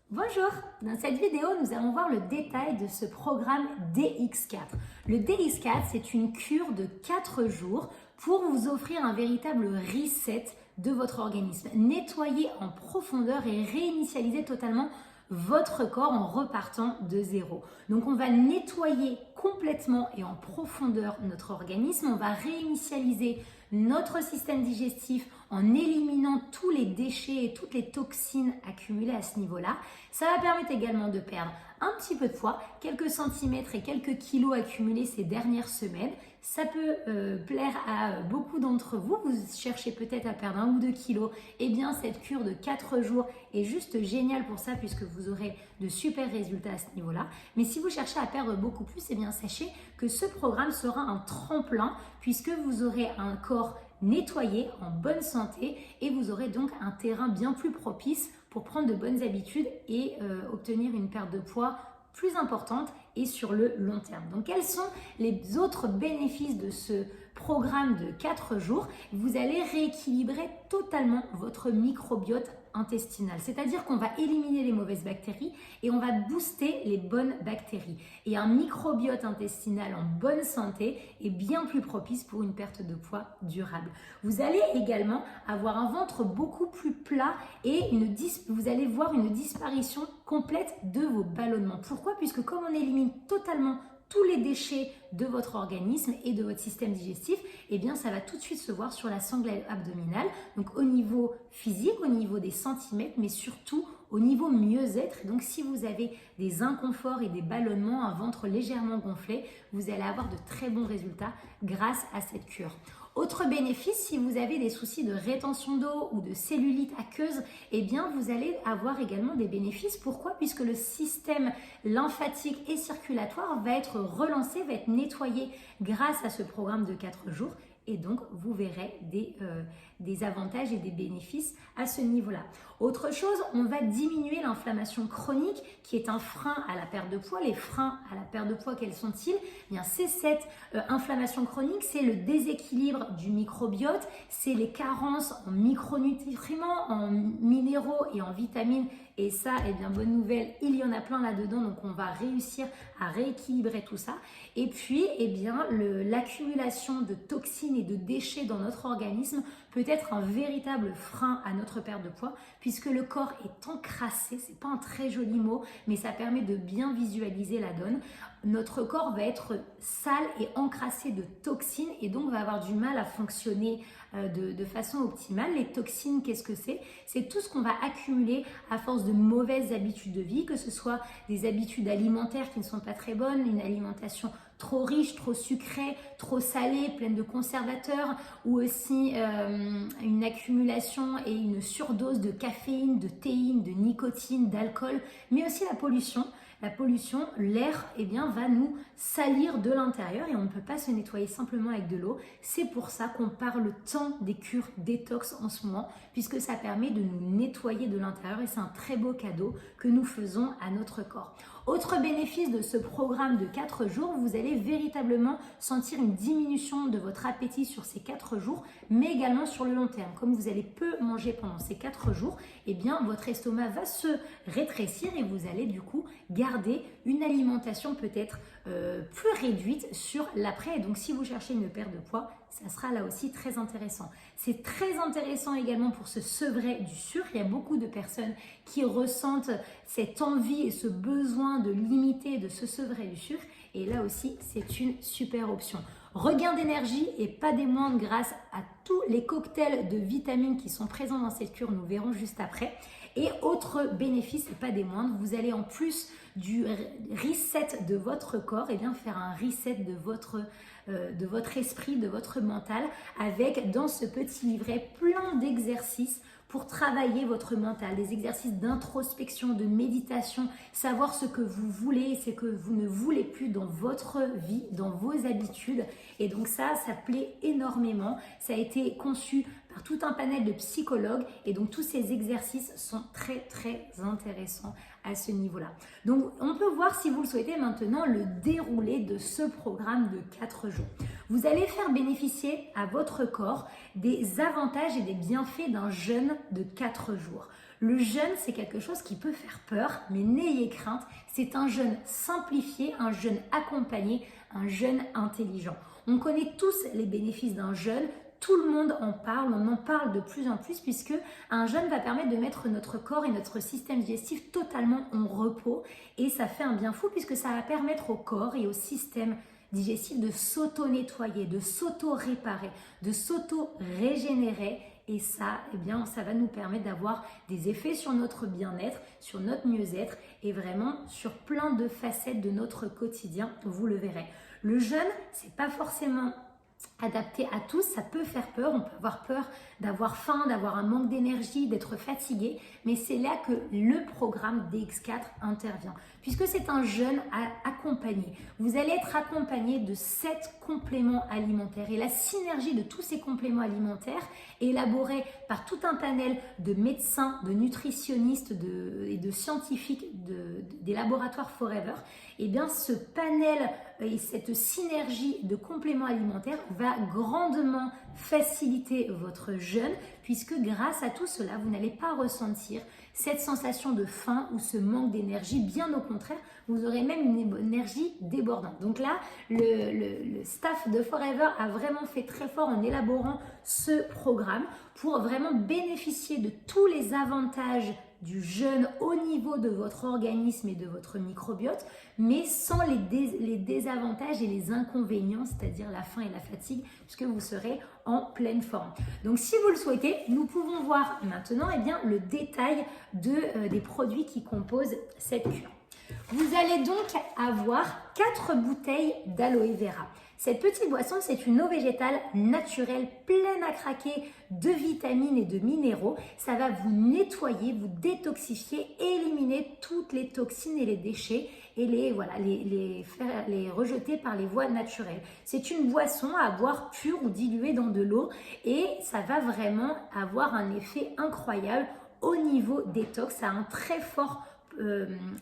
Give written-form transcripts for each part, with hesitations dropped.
Bonjour, dans cette vidéo, nous allons voir le détail de ce programme DX4. Le DX4, c'est une cure de 4 jours pour vous offrir un véritable reset de votre organisme. Nettoyer en profondeur et réinitialiser totalement votre corps en repartant de zéro. Donc on va nettoyer complètement et en profondeur notre organisme, on va réinitialiser notre système digestif en éliminant tous les déchets et toutes les toxines accumulées à ce niveau-là. Ça va permettre également de perdre un petit peu de poids, quelques centimètres et quelques kilos accumulés ces dernières semaines. Ça peut plaire à beaucoup d'entre vous. Vous cherchez peut-être à perdre 1 ou 2 kilos. Eh bien, cette cure de 4 jours est juste géniale pour ça puisque vous aurez de super résultats à ce niveau-là. Mais si vous cherchez à perdre beaucoup plus, eh bien, sachez que ce programme sera un tremplin puisque vous aurez un corps nettoyé, en bonne santé et vous aurez donc un terrain bien plus propice pour prendre de bonnes habitudes et obtenir une perte de poids plus importante et sur le long terme. Donc quels sont les autres bénéfices de ce programme de 4 jours? Vous allez rééquilibrer totalement votre microbiote intestinal, c'est-à-dire qu'on va éliminer les mauvaises bactéries et on va booster les bonnes bactéries. Et un microbiote intestinal en bonne santé est bien plus propice pour une perte de poids durable. Vous allez également avoir un ventre beaucoup plus plat et vous allez voir une disparition complète de vos ballonnements. Pourquoi? Puisque comme on élimine totalement tous les déchets de votre organisme et de votre système digestif, eh bien ça va tout de suite se voir sur la sangle abdominale, donc au niveau physique, au niveau des centimètres, mais surtout au niveau mieux-être. Donc si vous avez des inconforts et des ballonnements, un ventre légèrement gonflé, vous allez avoir de très bons résultats grâce à cette cure. Autre bénéfice, si vous avez des soucis de rétention d'eau ou de cellulite aqueuse, eh bien vous allez avoir également des bénéfices. Pourquoi? Puisque le système lymphatique et circulatoire va être relancé, va être nettoyé grâce à ce programme de 4 jours. Et donc, vous verrez des avantages et des bénéfices à ce niveau-là. Autre chose, on va diminuer l'inflammation chronique qui est un frein à la perte de poids. Les freins à la perte de poids, quels sont-ils? Eh bien, c'est cette inflammation chronique, c'est le déséquilibre du microbiote, c'est les carences en micronutriments, en minéraux et en vitamines. Et ça, eh bien, bonne nouvelle, il y en a plein là-dedans, donc on va réussir à rééquilibrer tout ça. Et puis, eh bien, l'accumulation de toxines et de déchets dans notre organisme peut être un véritable frein à notre perte de poids, puisque le corps est encrassé, c'est pas un très joli mot, mais ça permet de bien visualiser la donne. Notre corps va être sale et encrassé de toxines et donc va avoir du mal à fonctionner de façon optimale. Les toxines, qu'est-ce que c'est? C'est tout ce qu'on va accumuler à force de mauvaises habitudes de vie, que ce soit des habitudes alimentaires qui ne sont pas très bonnes, une alimentation trop riche, trop sucrée, trop salée, pleine de conservateurs, ou aussi une accumulation et une surdose de caféine, de théine, de nicotine, d'alcool, mais aussi la pollution. La pollution, l'air, eh bien, va nous salir de l'intérieur et on ne peut pas se nettoyer simplement avec de l'eau. C'est pour ça qu'on parle tant des cures détox en ce moment, puisque ça permet de nous nettoyer de l'intérieur et c'est un très beau cadeau que nous faisons à notre corps. Autre bénéfice de ce programme de 4 jours, vous allez véritablement sentir une diminution de votre appétit sur ces 4 jours, mais également sur le long terme. Comme vous allez peu manger pendant ces 4 jours, eh bien, votre estomac va se rétrécir et vous allez du coup garder une alimentation peut-être plus réduite sur l'après. Et donc, si vous cherchez une perte de poids, ça sera là aussi très intéressant. C'est très intéressant également pour se sevrer du sucre. Il y a beaucoup de personnes qui ressentent cette envie et ce besoin de limiter, de se sevrer du sucre. Et là aussi, c'est une super option. Regain d'énergie et pas des moindres grâce à tous les cocktails de vitamines qui sont présents dans cette cure, nous verrons juste après. Et autre bénéfice, et pas des moindres, vous allez en plus du reset de votre corps, et bien faire un reset de votre esprit, de votre mental, avec dans ce petit livret plein d'exercices pour travailler votre mental, des exercices d'introspection, de méditation, savoir ce que vous voulez et ce que vous ne voulez plus dans votre vie, dans vos habitudes. Et donc ça plaît énormément. Ça a été conçu par tout un panel de psychologues et donc tous ces exercices sont très très intéressants à ce niveau-là. Donc on peut voir, si vous le souhaitez maintenant, le déroulé de ce programme de 4 jours. Vous allez faire bénéficier à votre corps des avantages et des bienfaits d'un jeûne de 4 jours. Le jeûne, c'est quelque chose qui peut faire peur, mais n'ayez crainte, c'est un jeûne simplifié, un jeûne accompagné, un jeûne intelligent. On connaît tous les bénéfices d'un jeûne, tout le monde en parle, on en parle de plus en plus puisque un jeûne va permettre de mettre notre corps et notre système digestif totalement en repos et ça fait un bien fou puisque ça va permettre au corps et au système digestif de s'auto-nettoyer, de s'auto-réparer, de s'auto-régénérer et ça, eh bien, ça va nous permettre d'avoir des effets sur notre bien-être, sur notre mieux-être et vraiment sur plein de facettes de notre quotidien, vous le verrez. Le jeûne, c'est pas forcément adapté à tous, ça peut faire peur, on peut avoir peur d'avoir faim, d'avoir un manque d'énergie, d'être fatigué, mais c'est là que le programme DX4 intervient, puisque c'est un jeûne accompagné. Vous allez être accompagné de 7 compléments alimentaires et la synergie de tous ces compléments alimentaires élaborés par tout un panel de médecins, de nutritionnistes et de scientifiques des laboratoires Forever, et bien ce panel et cette synergie de compléments alimentaires va grandement faciliter votre jeûne puisque grâce à tout cela, vous n'allez pas ressentir cette sensation de faim ou ce manque d'énergie. Bien au contraire, vous aurez même une énergie débordante. Donc là, le staff de Forever a vraiment fait très fort en élaborant ce programme pour vraiment bénéficier de tous les avantages du jeûne au niveau de votre organisme et de votre microbiote, mais sans les désavantages et les inconvénients, c'est-à-dire la faim et la fatigue, puisque vous serez en pleine forme. Donc si vous le souhaitez, nous pouvons voir maintenant eh bien, le détail des produits qui composent cette cure. Vous allez donc avoir 4 bouteilles d'aloe vera. Cette petite boisson, c'est une eau végétale naturelle, pleine à craquer de vitamines et de minéraux. Ça va vous nettoyer, vous détoxifier, éliminer toutes les toxines et les déchets et les rejeter par les voies naturelles. C'est une boisson à boire pure ou diluée dans de l'eau et ça va vraiment avoir un effet incroyable au niveau détox. Ça a un très fort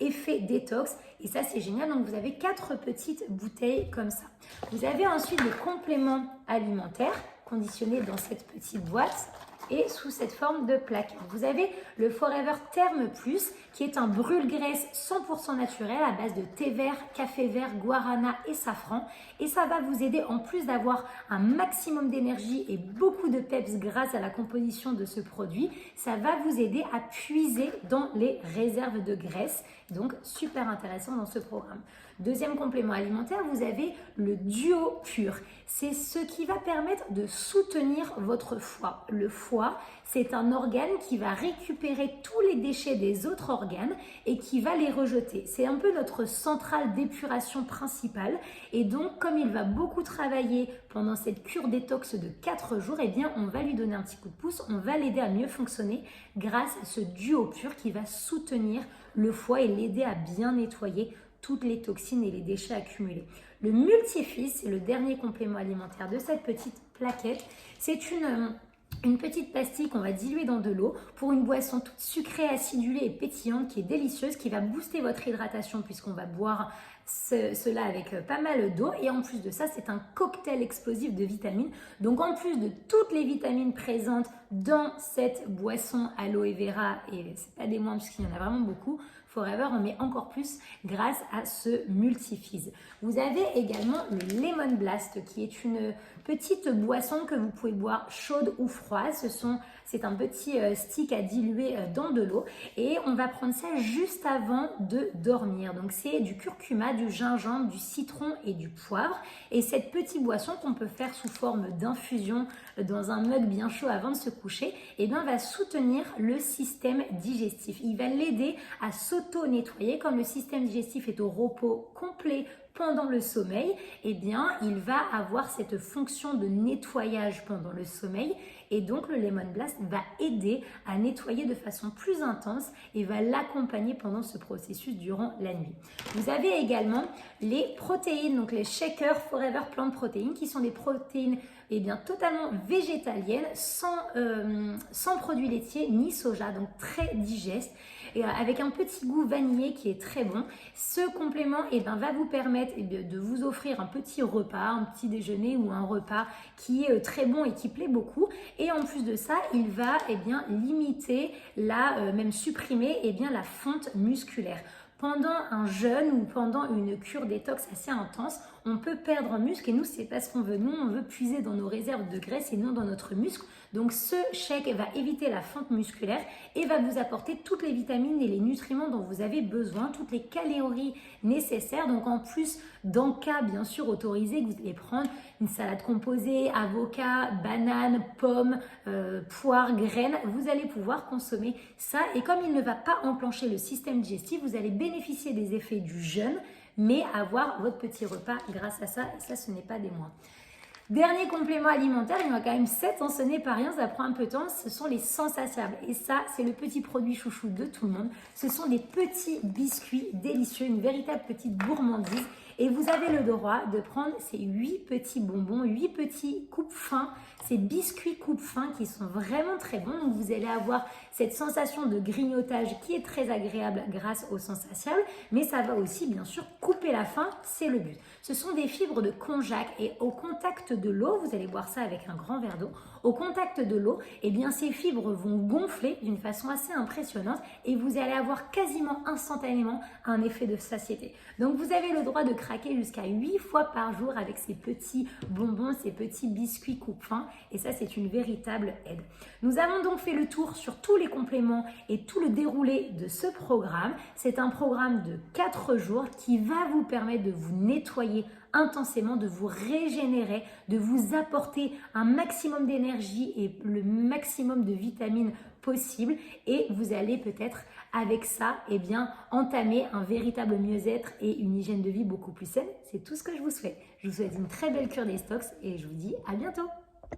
effet détox et ça c'est génial. Donc vous avez 4 petites bouteilles comme ça. Vous avez ensuite des compléments alimentaires conditionnés dans cette petite boîte et sous cette forme de plaquette. Vous avez le Forever Therme Plus qui est un brûle-graisse 100% naturel à base de thé vert, café vert, guarana et safran et ça va vous aider en plus d'avoir un maximum d'énergie et beaucoup de peps grâce à la composition de ce produit, ça va vous aider à puiser dans les réserves de graisse, donc super intéressant dans ce programme. Deuxième complément alimentaire, vous avez le Duo Pur. C'est ce qui va permettre de soutenir votre foie. Le foie, c'est un organe qui va récupérer tous les déchets des autres organes et qui va les rejeter. C'est un peu notre centrale d'épuration principale et donc comme il va beaucoup travailler pendant cette cure détox de 4 jours, eh bien on va lui donner un petit coup de pouce, on va l'aider à mieux fonctionner grâce à ce Duo Pur qui va soutenir le foie et l'aider à bien nettoyer toutes les toxines et les déchets accumulés. Le Multifizz, c'est le dernier complément alimentaire de cette petite plaquette. C'est une petite pastille qu'on va diluer dans de l'eau pour une boisson toute sucrée, acidulée et pétillante qui est délicieuse, qui va booster votre hydratation puisqu'on va boire cela avec pas mal d'eau et en plus de ça, c'est un cocktail explosif de vitamines. Donc en plus de toutes les vitamines présentes dans cette boisson aloe vera, et c'est pas des moindres puisqu'il y en a vraiment beaucoup, Forever en met encore plus grâce à ce Multifizz. Vous avez également le Lemon Blast qui est une petite boisson que vous pouvez boire chaude ou froide. C'est un petit stick à diluer dans de l'eau et on va prendre ça juste avant de dormir. Donc c'est du curcuma, du gingembre, du citron et du poivre. Et cette petite boisson qu'on peut faire sous forme d'infusion dans un mug bien chaud avant de se coucher, eh bien, va soutenir le système digestif. Il va l'aider à s'auto-nettoyer. Comme le système digestif est au repos complet pendant le sommeil, eh bien, il va avoir cette fonction de nettoyage pendant le sommeil et donc le Lemon Blast va aider à nettoyer de façon plus intense et va l'accompagner pendant ce processus durant la nuit. Vous avez également les protéines, donc les shakers Forever Plant Protein qui sont des protéines totalement végétaliennes, sans produits laitiers ni soja, donc très digestes. et avec un petit goût vanillé qui est très bon. Ce complément va vous permettre de vous offrir un petit repas, un petit déjeuner ou un repas qui est très bon et qui plaît beaucoup. Et en plus de ça, il va limiter, même supprimer la fonte musculaire. Pendant un jeûne ou pendant une cure détox assez intense, on peut perdre un muscle et nous, c'est pas ce qu'on veut. Nous, on veut puiser dans nos réserves de graisse et non dans notre muscle. Donc, ce shake va éviter la fonte musculaire et va vous apporter toutes les vitamines et les nutriments dont vous avez besoin, toutes les calories nécessaires. Donc, en plus d'encas, bien sûr, autorisé, que vous allez prendre une salade composée, avocat, banane, pomme, poire, graines, vous allez pouvoir consommer ça. Et comme il ne va pas enclencher le système digestif, vous allez bénéficier des effets du jeûne, mais avoir votre petit repas grâce à ça. Et ça, ce n'est pas des moindres. Dernier complément alimentaire, il y en a quand même 7, ce n'est pas rien, ça prend un peu de temps, ce sont les sensatiables. Et ça, c'est le petit produit chouchou de tout le monde. Ce sont des petits biscuits délicieux, une véritable petite gourmandise. Et vous avez le droit de prendre ces 8 petits bonbons, 8 petits coupes fins, ces biscuits coupes fins qui sont vraiment très bons. Donc vous allez avoir cette sensation de grignotage qui est très agréable grâce aux sensatiables, mais ça va aussi bien sûr couper la faim, c'est le but. Ce sont des fibres de konjac et au contact de l'eau, vous allez boire ça avec un grand verre d'eau, au contact de l'eau, ces fibres vont gonfler d'une façon assez impressionnante et vous allez avoir quasiment instantanément un effet de satiété. Donc vous avez le droit de craquer jusqu'à 8 fois par jour avec ces petits bonbons, ces petits biscuits coupe fin et ça c'est une véritable aide. Nous avons donc fait le tour sur tous les compléments et tout le déroulé de ce programme. C'est un programme de 4 jours qui va vous permettre de vous nettoyer intensément, de vous régénérer, de vous apporter un maximum d'énergie et le maximum de vitamines possible et vous allez peut-être avec ça entamer un véritable mieux-être et une hygiène de vie beaucoup plus saine. C'est tout ce que je vous souhaite. Je vous souhaite une très belle cure des stocks et je vous dis à bientôt.